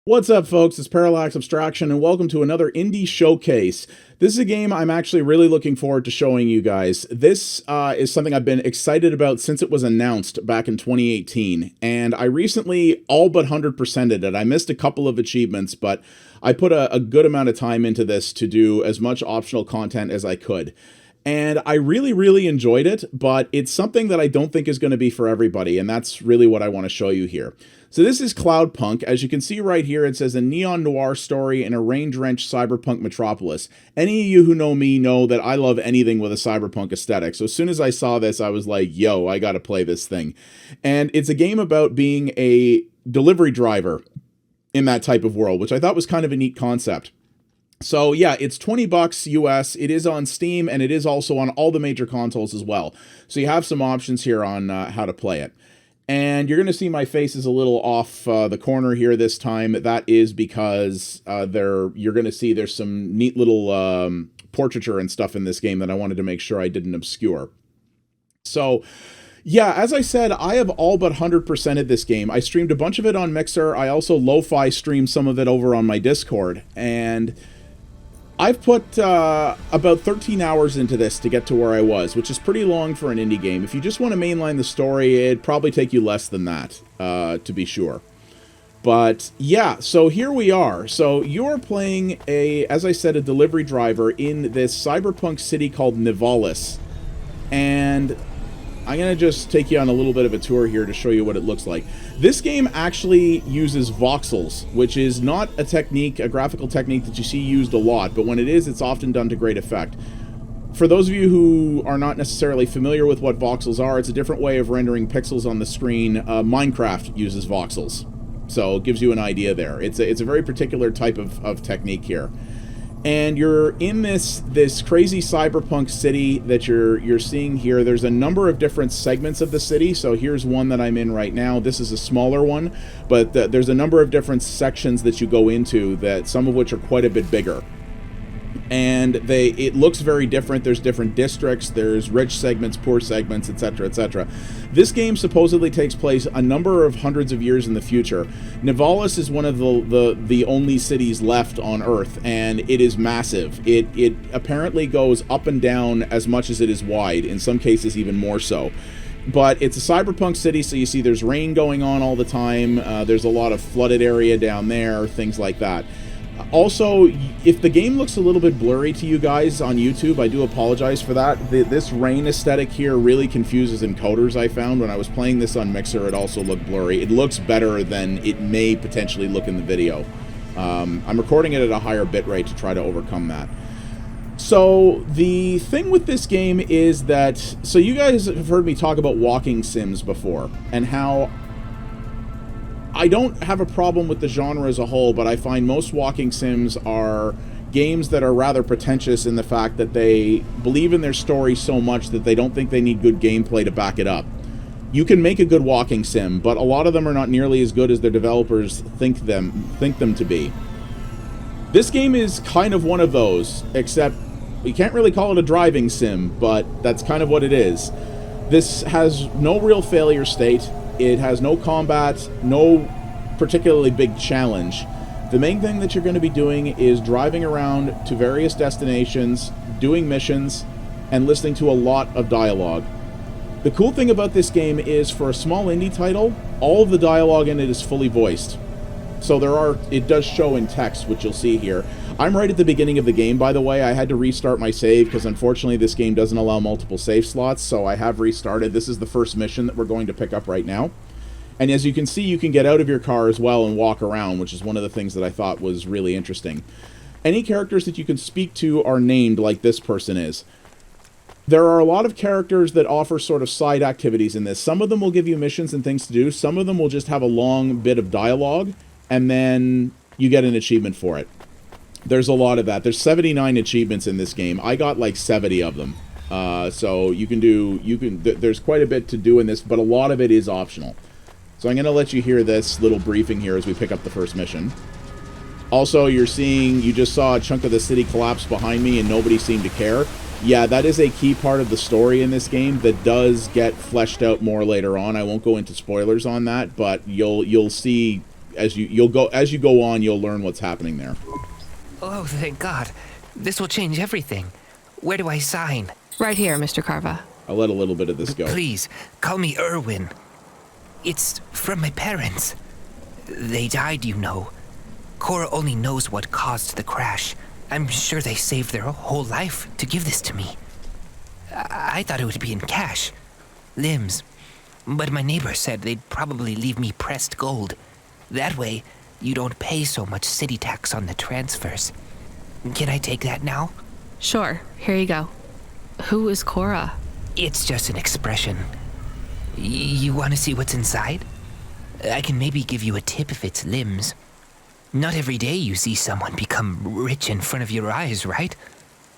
What's up, folks? It's Parallax Abstraction, and welcome to another indie showcase. This is a game I'm actually really looking forward to showing you guys. This is something I've been excited about since it was announced back in 2018, and I recently all but 100%ed it. I missed a couple of achievements, but I put a good amount of time into this to do as much optional content as I could. And I really enjoyed it, but it's something that I don't think is going to be for everybody, and that's really what I want to show you here. So this is Cloudpunk. As you can see right here, it says a neon noir story in a rain-drenched cyberpunk metropolis. Any of you who know me know that I love anything with a cyberpunk aesthetic. So as soon as I saw this, I was like, yo, I gotta play this thing. And it's a game about being a delivery driver in that type of world, which I thought was kind of a neat concept. So yeah, it's $20 US. It is on Steam, and it is also on all the major consoles as well. So you have some options here on how to play it. And you're going to see my face is a little off the corner here this time. That is because you're going to see there's some neat little portraiture and stuff in this game that I wanted to make sure I didn't obscure. So yeah, as I said, I have all but 100%ed this game. I streamed a bunch of it on Mixer. I also lo-fi streamed some of it over on my Discord. And I've put about 13 hours into this to get to where I was, which is pretty long for an indie game. If you just want to mainline the story, it'd probably take you less than that, to be sure. But yeah, so here we are. So you're playing as I said, a delivery driver in this cyberpunk city called Nivalis. And I'm going to just take you on a little bit of a tour here to show you what it looks like. This game actually uses voxels, which is not a graphical technique that you see used a lot, but when it is, it's often done to great effect. For those of you who are not necessarily familiar with what voxels are, it's a different way of rendering pixels on the screen. Minecraft uses voxels, so it gives you an idea there. It's a very particular type of technique here. And you're in this crazy cyberpunk city that you're seeing here. There's a number of different segments of the city. So here's one that I'm in right now. This is a smaller one, but there's a number of different sections that you go into, that some of which are quite a bit bigger. And it looks very different. There's different districts, there's rich segments, poor segments, etc., etc. This game supposedly takes place a number of hundreds of years in the future. Nivalis is one of the only cities left on Earth, and it is massive. It apparently goes up and down as much as it is wide, in some cases even more so. But it's a cyberpunk city, so you see there's rain going on all the time. There's a lot of flooded area down there, things like that. Also, if the game looks a little bit blurry to you guys on YouTube, I do apologize for that. This rain aesthetic here really confuses encoders, I found. When I was playing this on Mixer, it also looked blurry. It looks better than it may potentially look in the video. I'm recording it at a higher bitrate to try to overcome that. So, the thing with this game is that... So you guys have heard me talk about walking sims before, and how I don't have a problem with the genre as a whole, but I find most walking sims are games that are rather pretentious in the fact that they believe in their story so much that they don't think they need good gameplay to back it up. You can make a good walking sim, but a lot of them are not nearly as good as their developers think them to be. This game is kind of one of those, except you can't really call it a driving sim, but that's kind of what it is. This has no real failure state. It has no combat, no particularly big challenge. The main thing that you're going to be doing is driving around to various destinations, doing missions, and listening to a lot of dialogue. The cool thing about this game is, for a small indie title, all of the dialogue in it is fully voiced. So it does show in text, which you'll see here. I'm right at the beginning of the game, by the way. I had to restart my save because unfortunately this game doesn't allow multiple save slots, so I have restarted. This is the first mission that we're going to pick up right now. And as you can see, you can get out of your car as well and walk around, which is one of the things that I thought was really interesting. Any characters that you can speak to are named like this person is. There are a lot of characters that offer sort of side activities in this. Some of them will give you missions and things to do. Some of them will just have a long bit of dialogue, and then you get an achievement for it. There's a lot of that. There's 79 achievements in this game. I got like 70 of them. So there's quite a bit to do in this, but a lot of it is optional. So I'm going to let you hear this little briefing here as we pick up the first mission. Also, you just saw a chunk of the city collapse behind me and nobody seemed to care. Yeah, that is a key part of the story in this game that does get fleshed out more later on. I won't go into spoilers on that, but you'll see as you go on, you'll learn what's happening there. Oh, thank God. This will change everything. Where do I sign? Right here, Mr. Carva. I'll let a little bit of this go. Please, call me Erwin. It's from my parents. They died, you know. Cora only knows what caused the crash. I'm sure they saved their whole life to give this to me. I thought it would be in cash. Limbs. But my neighbor said they'd probably leave me pressed gold. That way, you don't pay so much city tax on the transfers. Can I take that now? Sure, here you go. Who is Cora? It's just an expression. You want to see what's inside? I can maybe give you a tip if it's limbs. Not every day you see someone become rich in front of your eyes, right?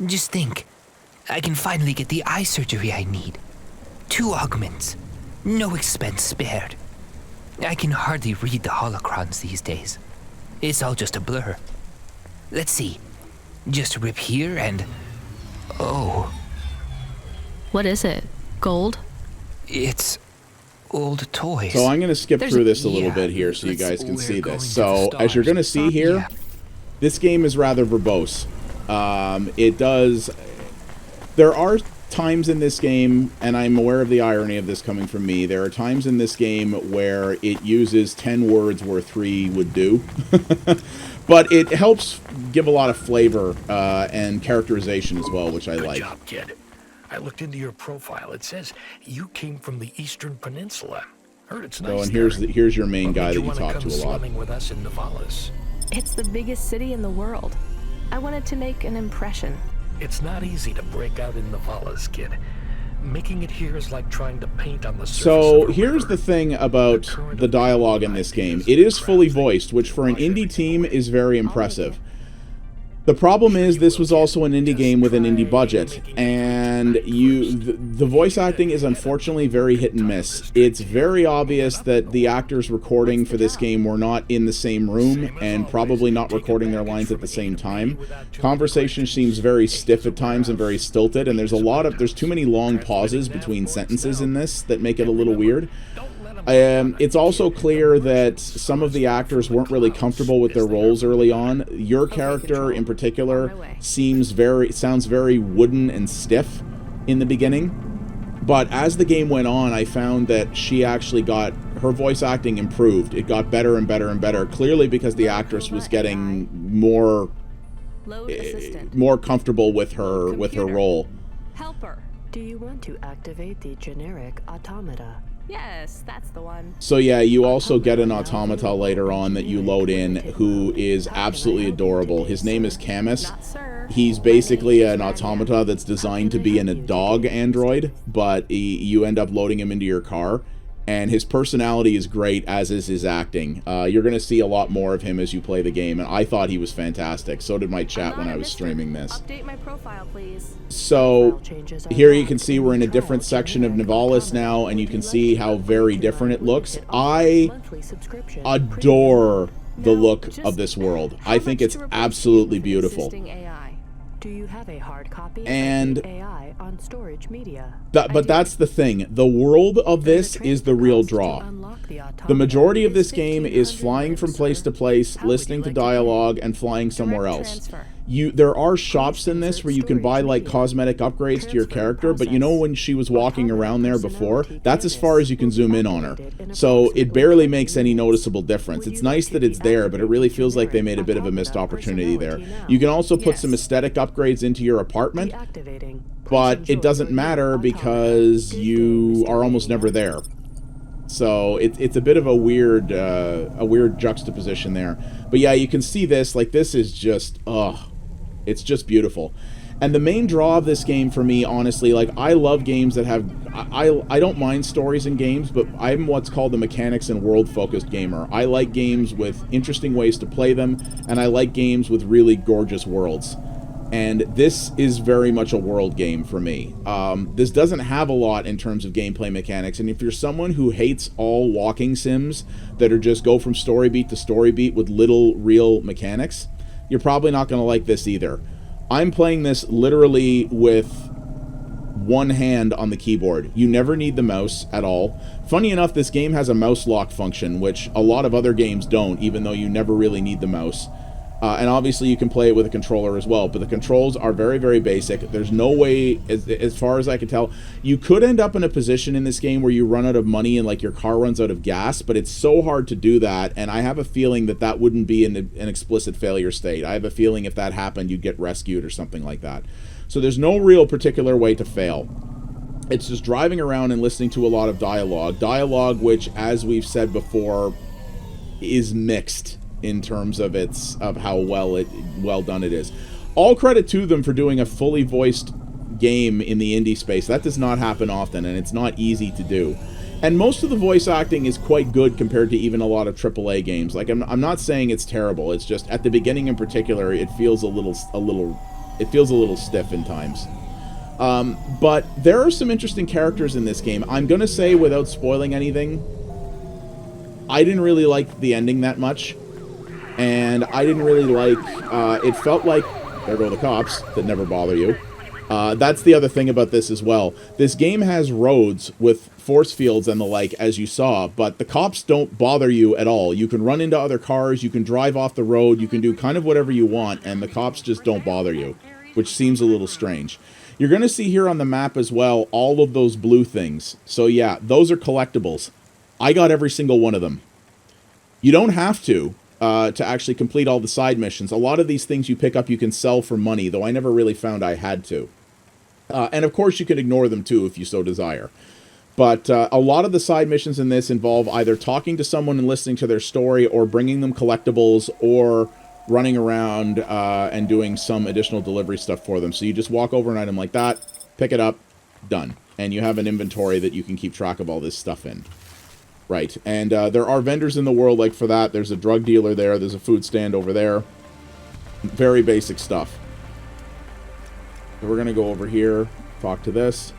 Just think. I can finally get the eye surgery I need. 2 augments. No expense spared. I can hardly read the holocrons these days. It's all just a blur. Let's see. Just rip here and... oh. What is it? Gold? It's old toys. So I'm going to skip through this a little bit here so you guys can see this. So as you're going to see here, this game is rather verbose. It does... There are times in this game, and I'm aware of the irony of this coming from me, there are times in this game where it uses 10 words where 3 would do. But it helps give a lot of flavor and characterization as well, which I like. Good job, kid. I looked into your profile. It says you came from the Eastern Peninsula. Heard it's nice. Oh, and here's your main guy that you talk to a lot. With us in Nivalis? It's the biggest city in the world. I wanted to make an impression. It's not easy to break out in Nivalis, kid. Making it here is like trying to paint on the surface of a here's river. the thing about the dialogue in this game. It is fully voiced, which for an indie team is very impressive. The problem is this was also an indie game with an indie budget, and the voice acting is unfortunately very hit and miss. It's very obvious that the actors recording for this game were not in the same room and probably not recording their lines at the same time. Conversation seems very stiff at times and very stilted, and there's too many long pauses between sentences in this that make it a little weird. It's also clear that some of the actors weren't really comfortable with their roles early on. Your character, in particular, sounds very wooden and stiff in the beginning. But as the game went on, I found that she actually got her voice acting improved. It got better and better and better, clearly because the actress was getting more comfortable with her role. Helper. Do you want to activate the generic automata? Yes, that's the one. So yeah, you also get an automata later on that you load in who is absolutely adorable. His name is Camus. He's basically an automata that's designed to be a dog android, but you end up loading him into your car. And his personality is great, as is his acting. You're going to see a lot more of him as you play the game, and I thought he was fantastic. So did my chat when I was streaming this. Update my profile, please. So here you can see we're in a different section of Nivalis now, and you can see how very different it looks. I adore the look of this world. I think it's absolutely beautiful. Do you have a hard copy and of the AI on storage media? But that's the thing. The world of this is the real draw. The majority of this game is flying from place to place, listening to dialogue, and flying somewhere else. There are shops in this where you can buy like cosmetic upgrades to your character, but you know when she was walking around there before, that's as far as you can zoom in on her. So it barely makes any noticeable difference. It's nice that it's there, but it really feels like they made a bit of a missed opportunity there. You can also put some aesthetic upgrades into your apartment, but it doesn't matter because you are almost never there. So it's a bit of a weird juxtaposition there. But yeah, you can see this, like this is just, it's just beautiful. And the main draw of this game for me, honestly, like I love games that have, I don't mind stories in games, but I'm what's called the mechanics and world-focused gamer. I like games with interesting ways to play them, and I like games with really gorgeous worlds. And this is very much a world game for me. This doesn't have a lot in terms of gameplay mechanics, and if you're someone who hates all walking sims that are just go from story beat to story beat with little real mechanics, you're probably not going to like this either. I'm playing this literally with one hand on the keyboard. You never need the mouse at all. Funny enough, this game has a mouse lock function, which a lot of other games don't, even though you never really need the mouse. And obviously you can play it with a controller as well, but the controls are very, very basic. There's no way, as far as I can tell, you could end up in a position in this game where you run out of money and like your car runs out of gas, but it's so hard to do that, and I have a feeling that that wouldn't be an explicit failure state. I have a feeling if that happened, you'd get rescued or something like that. So there's no real particular way to fail. It's just driving around and listening to a lot of dialogue. Dialogue which, as we've said before, is mixed in terms of how well done it is. All credit to them for doing a fully voiced game in the indie space. That does not happen often, and it's not easy to do. And most of the voice acting is quite good compared to even a lot of AAA games. Like, I'm not saying it's terrible. It's just at the beginning in particular, it feels a little stiff in times. But there are some interesting characters in this game. I'm gonna say, without spoiling anything, I didn't really like the ending that much. And I didn't really like, it felt like, there go the cops that never bother you. That's the other thing about this as well. This game has roads with force fields and the like, as you saw, but the cops don't bother you at all. You can run into other cars, you can drive off the road, you can do kind of whatever you want, and the cops just don't bother you, which seems a little strange. You're going to see here on the map as well all of those blue things. So yeah, those are collectibles. I got every single one of them. You don't have to actually complete all the side missions. A lot of these things you pick up you can sell for money, though I never really found I had to. And of course you can ignore them too if you so desire. But a lot of the side missions in this involve either talking to someone and listening to their story, or bringing them collectibles, or running around and doing some additional delivery stuff for them. So you just walk over an item like that, pick it up, done. And you have an inventory that you can keep track of all this stuff in. Right, and there are vendors in the world like for that. There's a drug dealer there. There's a food stand over there. Very basic stuff. So we're going to go over here, talk to this.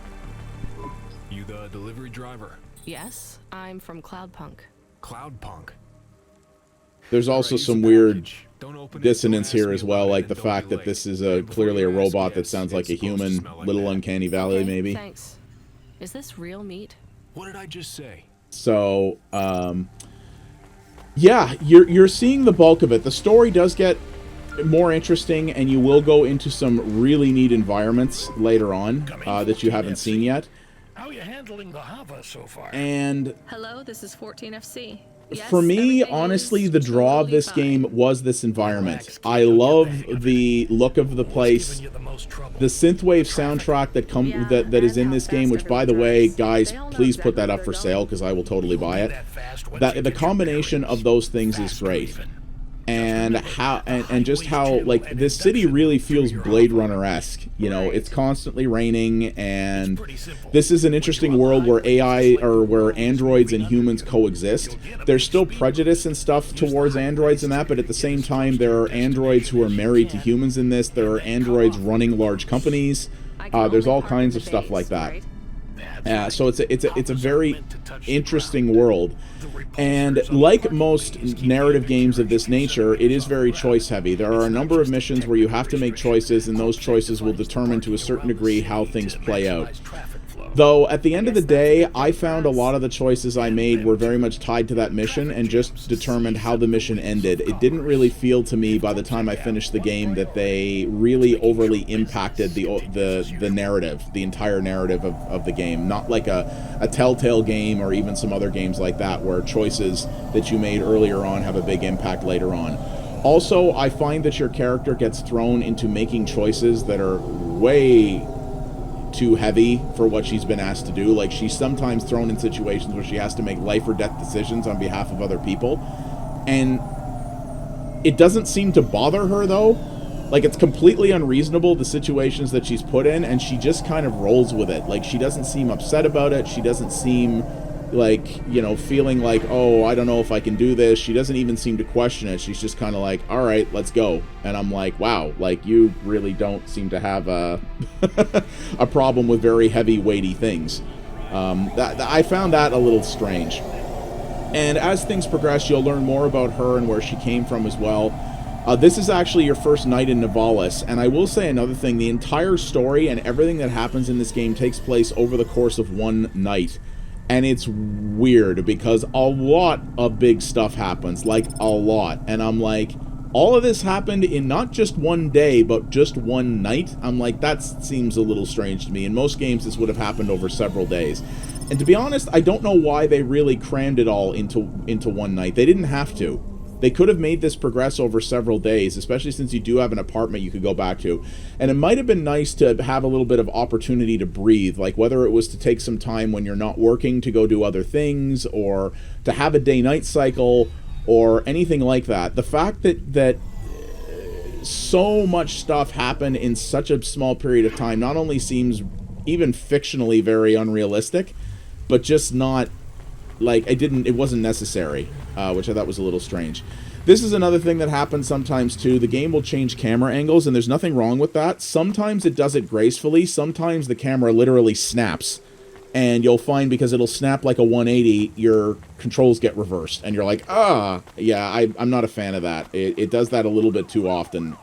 You the delivery driver? Yes, I'm from Cloudpunk. Cloudpunk. There's also some weird dissonance here as well, like the fact that this is clearly a robot that sounds like a human. Little Uncanny Valley, Okay, maybe. Thanks. Is this real meat? What did I just say? So, yeah, you're seeing the bulk of it. The story does get more interesting, and you will go into some really neat environments later on that you haven't seen yet. How are you handling the Hava so far? And Hello, this is 14FC. Yes, for me, everything honestly, is the draw of totally this fine. game was this environment. I love the look of the place. The synthwave soundtrack that is in this game, which, by the way, guys, please put that up for sale because I will totally buy it. The combination of those things is great. And just how like this city really feels Blade Runner-esque. You know, it's constantly raining, and this is an interesting world where where androids and humans coexist. There's still prejudice and stuff towards androids and that, but at the same time, there are androids who are married to humans in this. There are androids running large companies. There's all kinds of stuff like that. So it's a very interesting world, and like most narrative games of this nature, it is very choice heavy. There are a number of missions where you have to make choices, and those choices will determine to a certain degree how things play out. Though at the end of the day, I found a lot of the choices I made were very much tied to that mission and just determined how the mission ended. It didn't really feel to me by the time I finished the game that they really overly impacted the narrative, the entire narrative of the game. Not like a Telltale game or even some other games like that where choices that you made earlier on have a big impact later on. Also, I find that your character gets thrown into making choices that are way too heavy for what she's been asked to do. Like, she's sometimes thrown in situations where she has to make life or death decisions on behalf of other people, and it doesn't seem to bother her, though. Like, it's completely unreasonable, the situations that she's put in, and she just kind of rolls with it. Like, she doesn't seem upset about it. She doesn't seem like, you know, feeling like, oh, I don't know if I can do this. She doesn't even seem to question it. She's just kind of like, all right, let's go. And I'm like, wow, like, you really don't seem to have a a problem with very heavy, weighty things. I found that a little strange. And as things progress, you'll learn more about her and where she came from as well. This is actually your first night in Nivalis, and I will say another thing. The entire story and everything that happens in this game takes place over the course of one night. And it's weird because a lot of big stuff happens, like a lot. And I'm like, all of this happened in not just one day, but just one night? I'm like, that seems a little strange to me. In most games, this would have happened over several days. And to be honest, I don't know why they really crammed it all into one night. They didn't have to. They could have made this progress over several days, especially since you do have an apartment you could go back to. And it might have been nice to have a little bit of opportunity to breathe, like whether it was to take some time when you're not working to go do other things, or to have a day-night cycle, or anything like that. The fact that so much stuff happened in such a small period of time not only seems even fictionally very unrealistic, but just not, like, it wasn't necessary, which I thought was a little strange. This is another thing that happens sometimes too. The game will change camera angles, and there's nothing wrong with that. Sometimes it does it gracefully. Sometimes the camera literally snaps, and you'll find because it'll snap like a 180, your controls get reversed, and you're like, yeah, I'm not a fan of that. It does that a little bit too often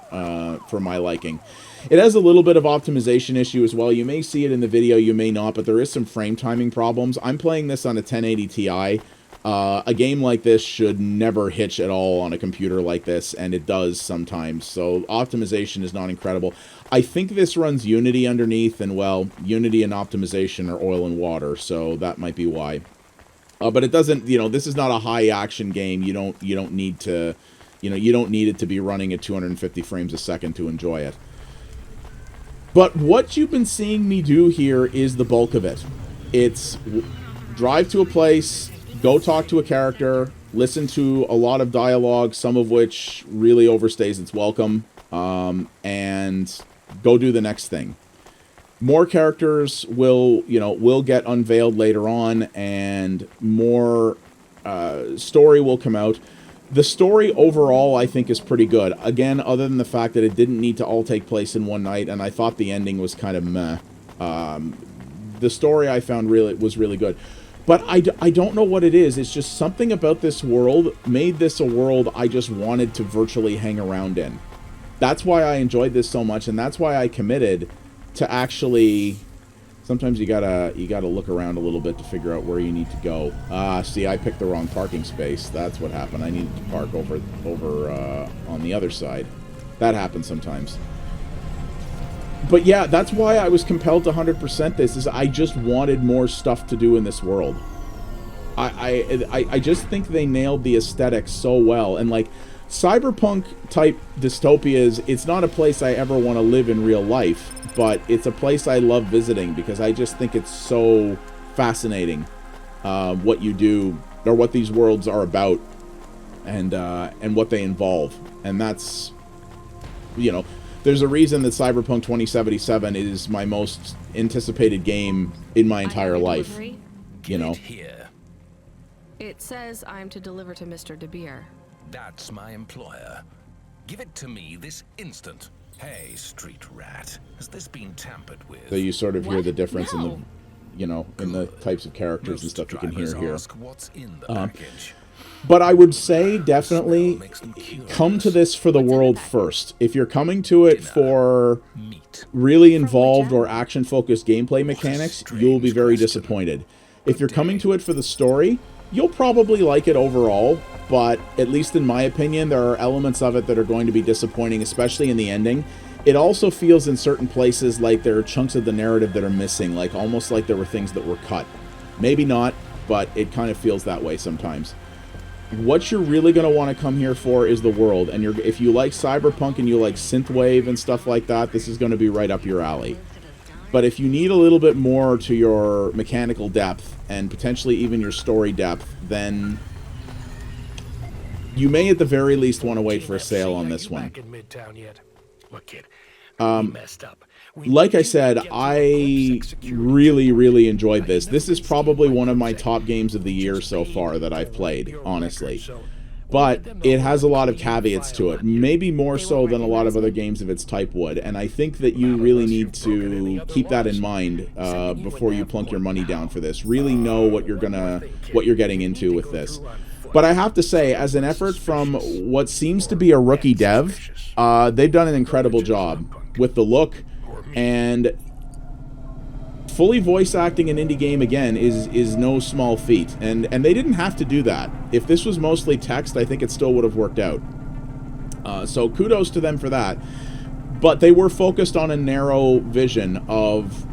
for my liking. It has a little bit of optimization issue as well. You may see it in the video, you may not, but there is some frame timing problems. I'm playing this on a 1080 Ti. A game like this should never hitch at all on a computer like this, and it does sometimes. So optimization is not incredible. I think this runs Unity underneath, and well, Unity and optimization are oil and water, so that might be why. But it doesn't, this is not a high action game. You don't need to, you don't need it to be running at 250 frames a second to enjoy it. But what you've been seeing me do here is the bulk of it. It's drive to a place, go talk to a character, listen to a lot of dialogue, some of which really overstays its welcome, and go do the next thing. More characters will get unveiled later on, and more story will come out. The story overall, I think, is pretty good. Again, other than the fact that it didn't need to all take place in one night, and I thought the ending was kind of meh. The story I found was really good. But I don't know what it is. It's just something about this world made this a world I just wanted to virtually hang around in. That's why I enjoyed this so much, and that's why I committed to actually... Sometimes you gotta look around a little bit to figure out where you need to go. See, I picked the wrong parking space. That's what happened. I needed to park over on the other side. That happens sometimes. But yeah, that's why I was compelled to 100% this, is I just wanted more stuff to do in this world. I just think they nailed the aesthetics so well. And like, Cyberpunk type dystopias, it's not a place I ever want to live in real life, but it's a place I love visiting because I just think it's so fascinating what you do, or what these worlds are about, and what they involve. And that's, there's a reason that Cyberpunk 2077 is my most anticipated game in my entire life. Here. It says I'm to deliver to Mr. De Beer. That's my employer. Give it to me this instant. Hey, street rat, has this been tampered with? So you sort of hear the difference in the, in the types of characters and stuff you can hear here. What's in the package. But I would say definitely come to this for the world first. If you're coming to it for really involved or action-focused gameplay mechanics, you'll be very disappointed. If you're coming to it for the story, you'll probably like it overall, but at least in my opinion, there are elements of it that are going to be disappointing, especially in the ending. It also feels in certain places like there are chunks of the narrative that are missing, like almost like there were things that were cut. Maybe not, but it kind of feels that way sometimes. What you're really going to want to come here for is the world, and if you like Cyberpunk and you like synthwave and stuff like that, this is going to be right up your alley. But if you need a little bit more to your mechanical depth, and potentially even your story depth, then you may at the very least want to wait for a sale on this one. Like I said, I really, really enjoyed this. This is probably one of my top games of the year so far that I've played, honestly. But it has a lot of caveats to it, maybe more so than a lot of other games of its type would. And I think that you really need to keep that in mind before you plunk your money down for this. Really know what you're getting into with this. But I have to say, as an effort from what seems to be a rookie dev, they've done an incredible job with the look, and fully voice acting an indie game, again, is no small feat. And they didn't have to do that. If this was mostly text, I think it still would have worked out. So kudos to them for that. But they were focused on a narrow vision of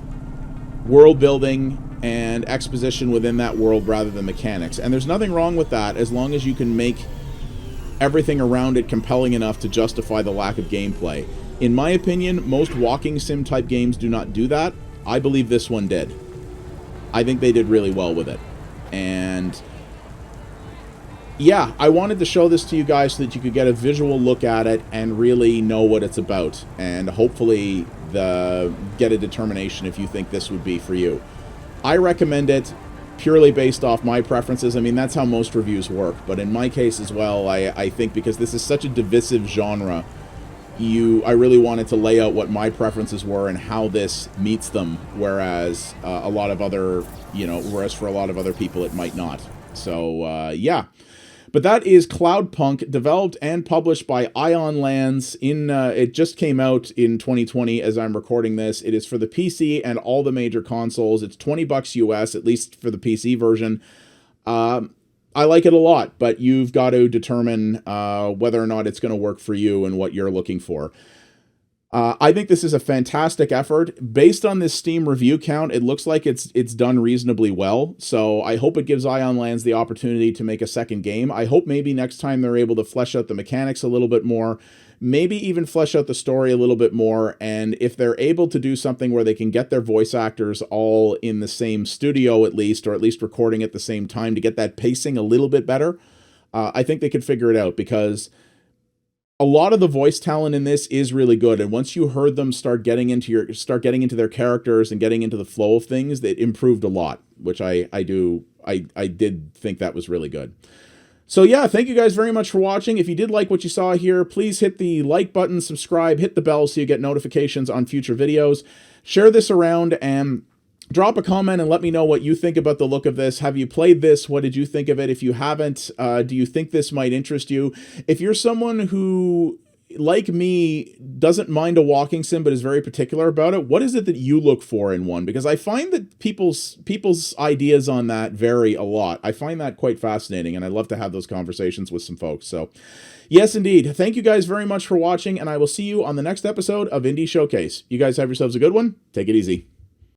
world building and exposition within that world rather than mechanics. And there's nothing wrong with that as long as you can make everything around it compelling enough to justify the lack of gameplay. In my opinion, most walking sim type games do not do that. I believe this one did. I think they did really well with it. And yeah, I wanted to show this to you guys so that you could get a visual look at it and really know what it's about, and hopefully get a determination if you think this would be for you. I recommend it purely based off my preferences. I mean, that's how most reviews work, but in my case as well, I think because this is such a divisive genre, I really wanted to lay out what my preferences were and how this meets them, whereas for a lot of other people it might not. So yeah. But that is Cloudpunk, developed and published by Ion Lands. It just came out in 2020 as I'm recording this. It is for the PC and all the major consoles. It's $20 US, at least for the PC version. I like it a lot, but you've got to determine whether or not it's going to work for you and what you're looking for. I think this is a fantastic effort. Based on this Steam review count, it looks like it's done reasonably well. So I hope it gives Ion Lands the opportunity to make a second game. I hope maybe next time they're able to flesh out the mechanics a little bit more, maybe even flesh out the story a little bit more. And if they're able to do something where they can get their voice actors all in the same studio at least, or at least recording at the same time to get that pacing a little bit better, I think they could figure it out, because a lot of the voice talent in this is really good, and once you heard them start getting into their characters and getting into the flow of things, it improved a lot, which I did think that was really good. So yeah, thank you guys very much for watching. If you did like what you saw here, please hit the like button, subscribe, hit the bell so you get notifications on future videos. Share this around and drop a comment and let me know what you think about the look of this. Have you played this? What did you think of it? If you haven't, do you think this might interest you? If you're someone who, like me, doesn't mind a walking sim but is very particular about it, what is it that you look for in one? Because I find that people's ideas on that vary a lot. I find that quite fascinating, and I love to have those conversations with some folks. So yes, indeed. Thank you guys very much for watching, and I will see you on the next episode of Indie Showcase. You guys have yourselves a good one. Take it easy.